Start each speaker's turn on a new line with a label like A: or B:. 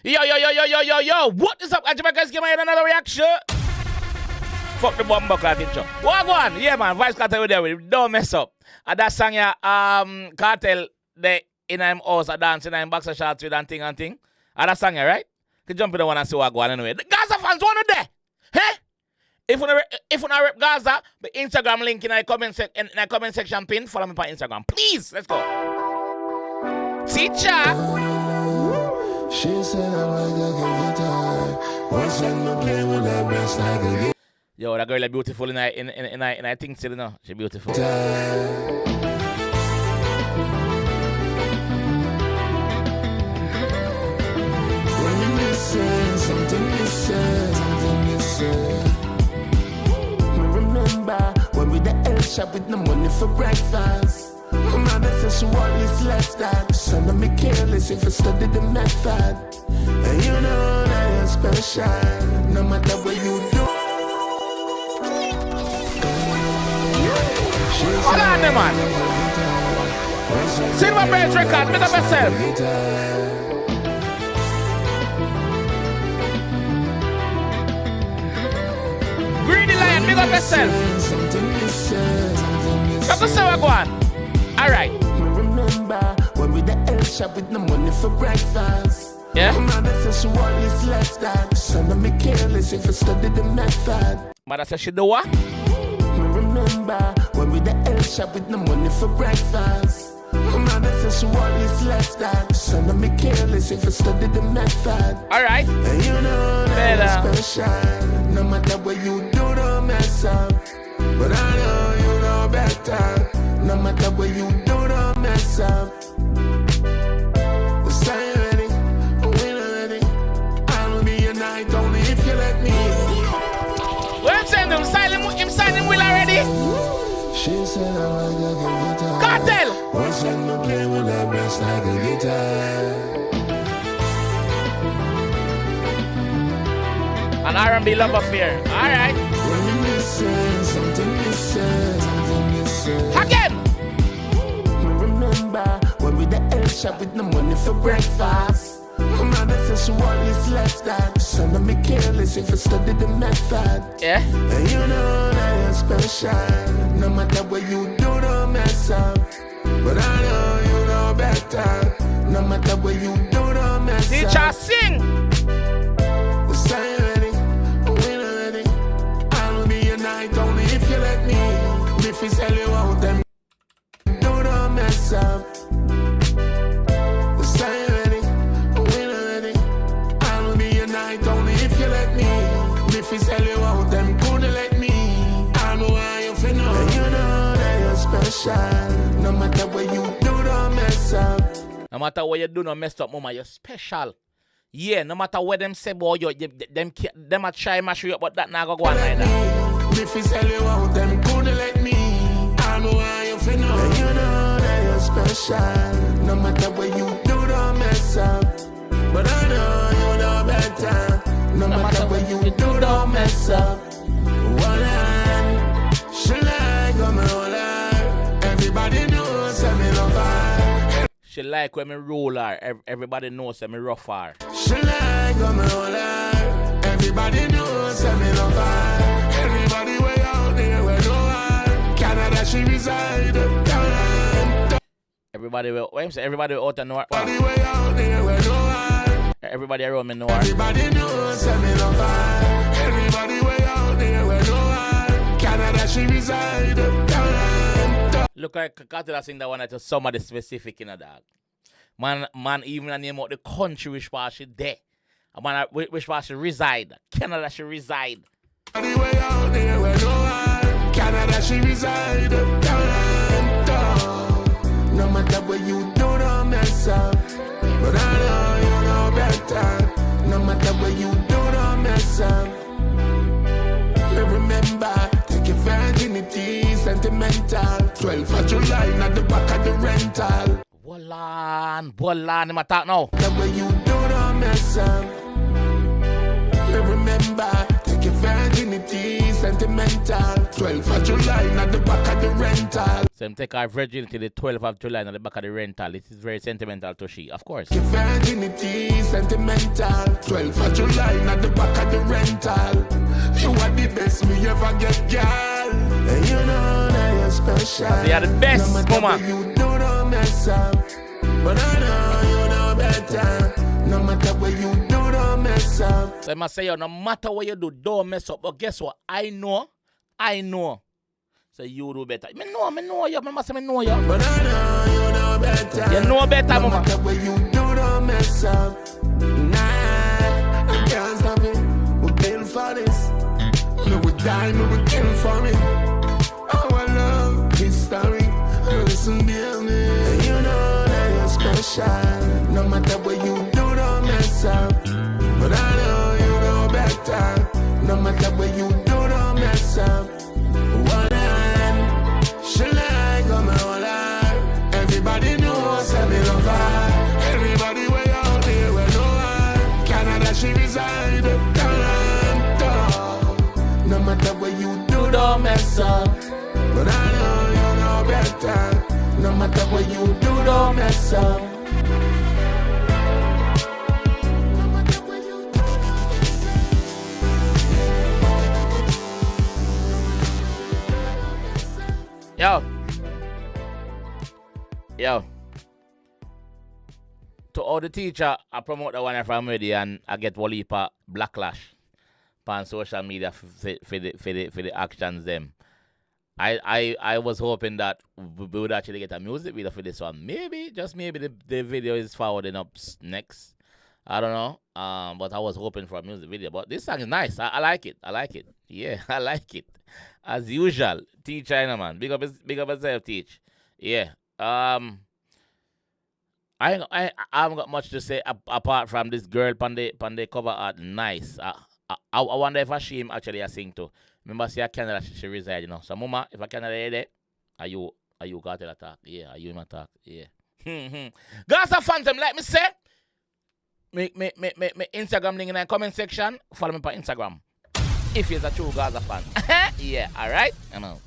A: Yo. What is up, Jamaica? Give me another reaction. Fuck the bomb buckle, teacher. What one? Yeah, man. Vybz Kartel with there. Don't mess up. And that song, yeah, Kartel, they in him house, a dance in him boxer shorts with and thing. And that song, yeah, right? You can jump in the one and see what go on anyway. The Gaza fans want it there. Hey? If you not rep Gaza, the Instagram link in the comment section pin, follow me on Instagram. Please, let's go. Teacher.
B: She said I like a good time. Once I'm not playing with that breast like a good.
A: Yo, that girl is beautiful in I think still, you know. She beautiful.
B: When you listen, something missing. Remember when we the L shop with no money for breakfast. Mama says she want this lifestyle. Son of me careless if I study the method. And you know that you're special. No matter what you do.
A: Hold on, man. Silver Bridge record, make up yourself. Greedy Lion, make up yourself. Come to say what go on. Alright.
B: Remember when we the L shop with no money for breakfast.
A: Yeah.
B: Mother says she want this lifestyle. Son of me careless if I study the method.
A: Mother says she do what?
B: Remember when we the L shop with no money for breakfast. Mother says she want this lifestyle. Son of me careless if I study the method.
A: Alright.
B: And you know that you're special. No matter what you do, don't mess up. But I know you know better. No matter what you do, don't mess up. The sign ready, we not ready. I'll be your night only if you let me.
A: What I'm saying, him signing will already.
B: She said I like a guitar.
A: Kartel.
B: Once I'm not playing with that breast like a guitar.
A: An R&B love affair. Alright.
B: When you listen, something missing.
A: Again.
B: Remember when we the L shop with no money for breakfast. Mother says she want this lifestyle. Son of me careless if I study the method.
A: Yeah.
B: And you know that you're special. No matter what you do, don't mess up. But I know you know better. No matter what you do, don't mess up.
A: Teacher, sing.
B: The sign ready, we not ready. I'll be your night only if you let me. If you sell you out them, don't mess up. The sign ready, we not ready. I'll be your night only if you let me. If you sell you out them, couldn't let me. I know how you feel now. And you know that you're special. No matter what you do, don't mess up.
A: No matter what you do, don't mess up, mama. You're special. Yeah, no matter what them say, boy, them a try mash you up, but that not go on like that.
B: If you sell you out them, couldn't let me. I know how you feel now. And you know that you're special. No matter what you do, don't mess up. But I know you know better. No matter what you do, don't mess up. One hand, she like on my whole life. Everybody knows I'm in love her.
A: She like when me roll her. Everybody knows I'm rough her.
B: She like on my whole life. Everybody knows I'm in love her. Everybody way out there, we know her. Canada, she reside.
A: Everybody will. What I'm saying? Everybody will out and know her.
B: Everybody way out there, we know her.
A: Everybody around me know her.
B: Everybody knows I'm in love her. Everybody way out there, we know her. Canada, she reside.
A: Look like Kartel sing that one at somebody specific in a dog. Man, even a name out the country which part she there. Man, which part she reside. Canada she reside.
B: Everybody way out there, we know her. Canada, she reside. No matter what you do, don't mess up. But I know you know better. No matter what you do, don't mess up. Remember, take your virginity, sentimental. 12th of July, not the back of the rental.
A: Bolan, him attack now.
B: The way you do, don't mess up. Remember, take your virginity, sentimental. 12th of July, not the back of the rental.
A: So him take our virginity the 12th of July at the back of the rental. It is very sentimental to she, of course.
B: Your virginity sentimental. 12th of July, not the back of the rental. You are the best me ever get, girl. And you know that you're special.
A: So you are the best,
B: no matter
A: mama.
B: what you do, don't mess up. But I know you know better. No matter what you do, don't mess up.
A: So I must say, yo, no matter what you do, don't mess up. But guess what? I know. So you do better. Me know you. Me must say me know you.
B: But I know you know better.
A: You know better,
B: no
A: mama.
B: No matter what you do, don't mess up. Nah, I can't stop it. We build for this. No, we die, no, we kill for it. Our love, history. Listen, dear me. And you know that you're special. No matter what you do, don't mess up. But I know you know better. No matter what you do, don't mess up. One hand, she like on my whole life. Everybody knows I me love her. Everybody way out there, where no one. Canada, she reside. No matter what you do, don't mess up. But I know you know better. No matter what you do, don't mess up.
A: Yo. To all the teacher, I promote the one from ready and I get one heap of backlash on social media for the actions them. I was hoping that we would actually get a music video for this one. Maybe, just maybe the video is forwarding up next. I don't know. But I was hoping for a music video. But this song is nice. I like it. Yeah, I like it. As usual. Teach China, man. Big up yourself, Teach. Yeah. I haven't got much to say apart from this girl on the cover art. Nice. I wonder if she actually a sing too. Remember, see, Canada she reside, you know. So, mama, if I Canada there, are you Kartel attack? Yeah, are you him attack? Yeah. Gaza Phantom, like me say, me Instagram link in the comment section. Follow me on Instagram. If you're a true Gaza fan. Yeah, alright? I know.